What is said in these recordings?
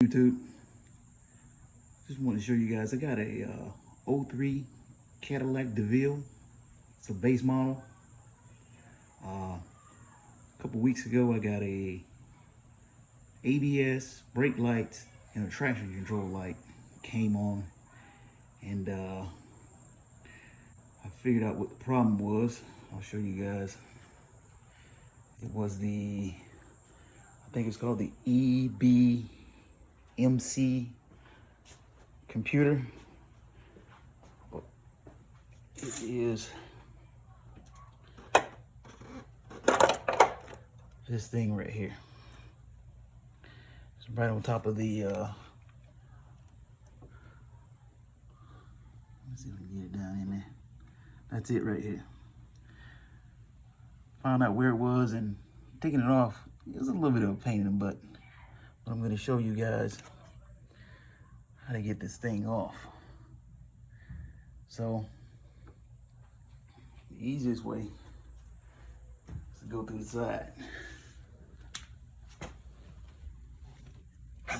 YouTube. Just want to show you guys, I got a '03 Cadillac Deville. It's a base model. A couple weeks ago I got a ABS, brake lights, and a traction control light came on, and I figured out what the problem was. I'll show you guys. It was I think it's called the EBMC computer. It is this thing right here. It's right on top of the let's see if we can get it down in there. That's it right here. Found out where it was, and taking it off, it was a little bit of a pain in the butt. But I'm going to show you guys how to get this thing off. So the easiest way is to go through the side.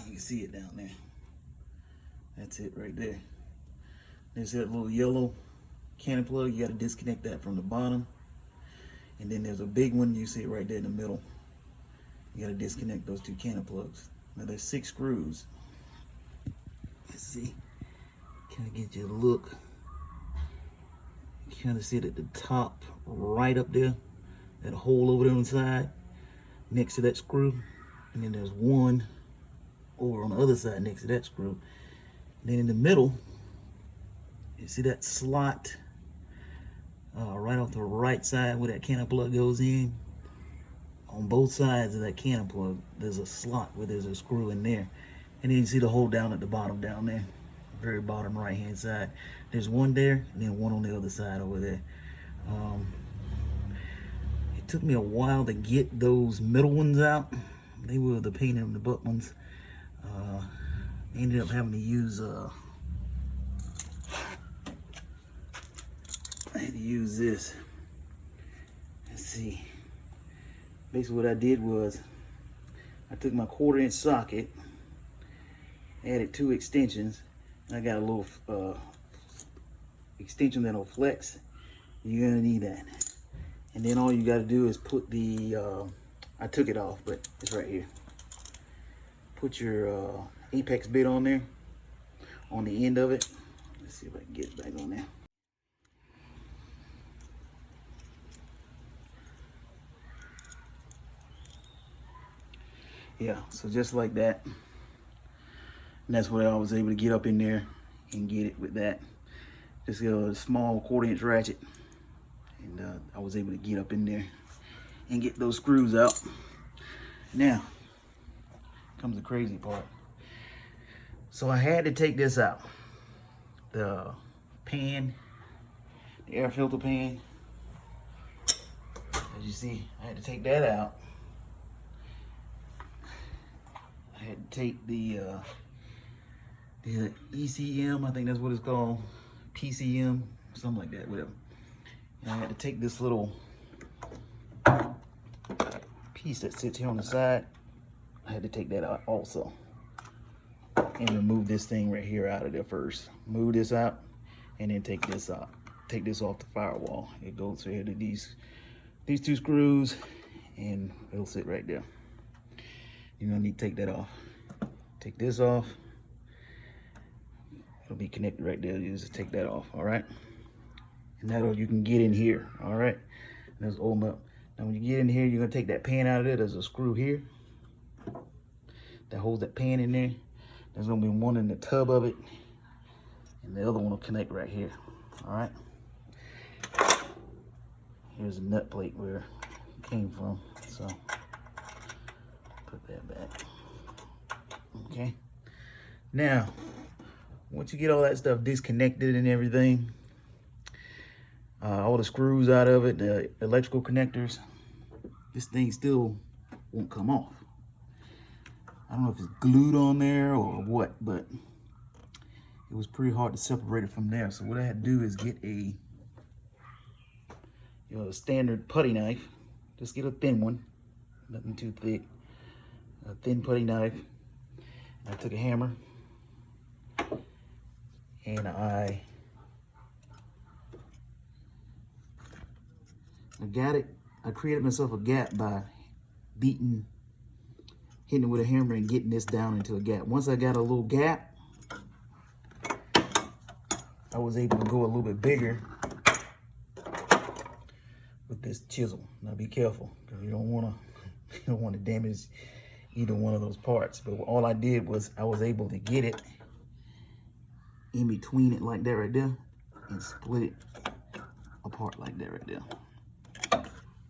You can see it down there. That's it right there. There's that little yellow cannon plug. You got to disconnect that from the bottom. And then there's a big one, you see it right there in the middle. You got to disconnect those two cannon plugs. Now there's 6 screws. Let's see. Kind of get you a look. You kind of see it at the top, right up there. That hole over there on the side, next to that screw. And then there's one over on the other side next to that screw. And then in the middle, you see that slot right off the right side where that cannon plug goes in. On both sides of that cannon plug, there's a slot where there's a screw in there. And then you see the hole down at the bottom down there, very bottom right hand side. There's one there, and then one on the other side over there. It took me a while to get those middle ones out. They were the pain in the butt ones. I ended up having to use I had to use this. Let's see. Basically what I did was I took my 1/4-inch socket, added 2 extensions, and I got a little extension that'll flex. You're gonna need that. And then all you gotta do is put the I took it off, but it's right here. Put your apex bit on there, on the end of it. Let's see if I can get it back on there. Yeah, so just like that. And that's what I was able to get up in there and get it with that. Just a small 1/4-inch ratchet. And I was able to get up in there and get those screws out. Now, comes the crazy part. So I had to take this out. The pan, the air filter pan. As you see, I had to take that out. I had to take the ECM, I think that's what it's called, PCM, something like that, whatever. And I had to take this little piece that sits here on the side. I had to take that out also, and remove this thing right here out of there first. Move this out, and then take this out. Take this off the firewall. It goes here to these 2 screws, and it'll sit right there. You're gonna need to take that off. Take this off. It'll be connected right there. You just take that off, all right? And that'll, you can get in here, all right? Let's open up. Now when you get in here, you're gonna take that pan out of there. There's a screw here that holds that pan in there. There's gonna be one in the tub of it, and the other one will connect right here, all right? Here's a nut plate where it came from, so put that back. Okay. Now, once you get all that stuff disconnected and everything, all the screws out of it, the electrical connectors, this thing still won't come off. I don't know if it's glued on there or what, but it was pretty hard to separate it from there. So what I had to do is get a standard putty knife. Just get a thin one, nothing too thick. A thin putty knife. I took a hammer and I got it. I created myself a gap by hitting it with a hammer and getting this down into a gap. Once I got a little gap, I was able to go a little bit bigger with this chisel. Now be careful, because you don't want to damage either one of those parts. But all I did was I was able to get it in between it like that right there and split it apart like that right there,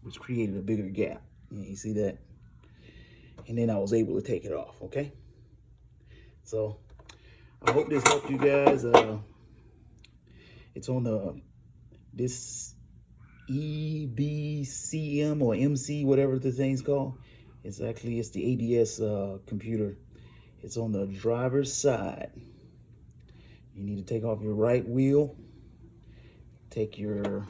which created a bigger gap. You see that? And then I was able to take it off, okay? So I hope this helped you guys. It's on this EBCM or MC, whatever the thing's called. It's the ABS computer. It's on the driver's side. You need to take off your right wheel. Take your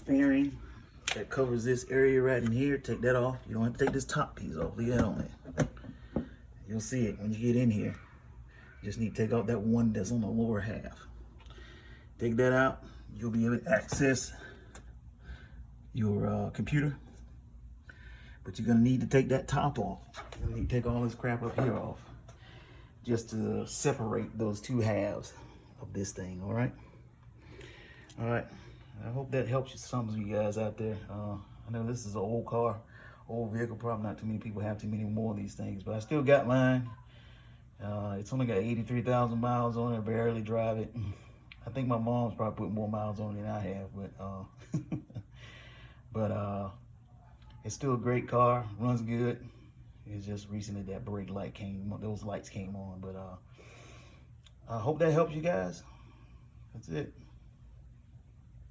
fairing that covers this area right in here. Take that off. You don't have to take this top piece off. Leave that on there. You'll see it when you get in here. You just need to take out that one that's on the lower half. Take that out. You'll be able to access your computer. But you're gonna need to take that top off. You're gonna need to take all this crap up here off, just to separate those two halves of this thing. All right. All right. I hope that helps you, some of you guys out there. I know this is an old car, old vehicle. Probably not too many people have too many more of these things, but I still got mine. It's only got 83,000 miles on it. I barely drive it. I think my mom's probably put more miles on it than I have, but it's still a great car. Runs good. It's just recently that brake light those lights came on. But I hope that helps you guys. That's it.